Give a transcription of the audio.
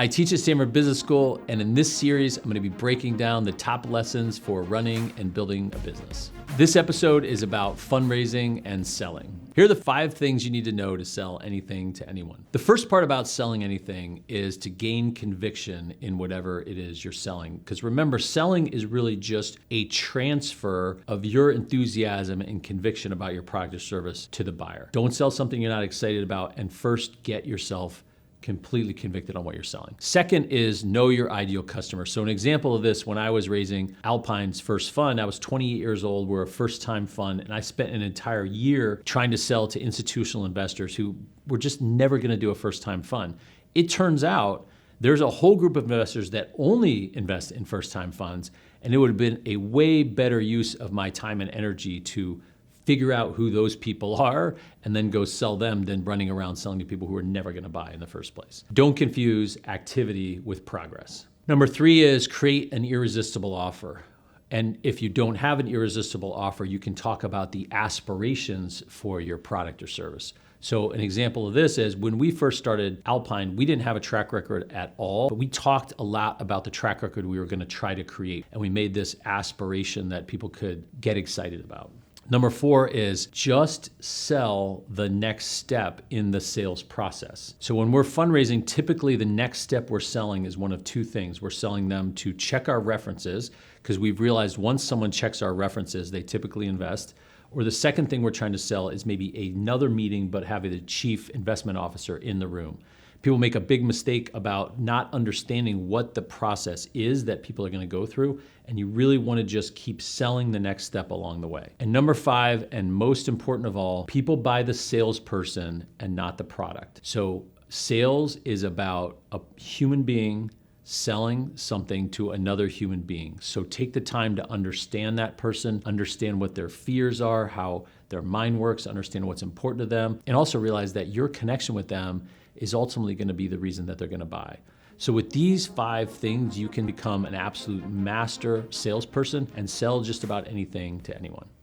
I teach at Stanford Business School, and in this series, I'm gonna be breaking down the top lessons for running and building a business. This episode is about fundraising and selling. Here are the 5 things you need to know to sell anything to anyone. The first part about selling anything is to gain conviction in whatever it is you're selling. Because remember, selling is really just a transfer of your enthusiasm and conviction about your product or service to the buyer. Don't sell something you're not excited about, and first get yourself completely convicted on what you're selling. Second is know your ideal customer. So an example of this, when I was raising Alpine's first fund, I was 28 years old, we're a first-time fund, and I spent an entire year trying to sell to institutional investors who were just never gonna do a first-time fund. It turns out there's a whole group of investors that only invest in first-time funds, and it would have been a way better use of my time and energy to figure out who those people are and then go sell them than running around selling to people who are never gonna buy in the first place. Don't confuse activity with progress. Number 3 is create an irresistible offer. And if you don't have an irresistible offer, you can talk about the aspirations for your product or service. So an example of this is when we first started Alpine, we didn't have a track record at all, but we talked a lot about the track record we were gonna try to create. And we made this aspiration that people could get excited about. Number 4 is just sell the next step in the sales process. So when we're fundraising, typically the next step we're selling is one of 2 things. We're selling them to check our references, because we've realized once someone checks our references, they typically invest. Or the second thing we're trying to sell is maybe another meeting, but having the chief investment officer in the room. People make a big mistake about not understanding what the process is that people are gonna go through, and you really wanna just keep selling the next step along the way. And number 5, and most important of all, people buy the salesperson and not the product. So sales is about a human being selling something to another human being. So take the time to understand that person, understand what their fears are, how their mind works, understand what's important to them, and also realize that your connection with them is ultimately gonna be the reason that they're gonna buy. So with these 5 things, you can become an absolute master salesperson and sell just about anything to anyone.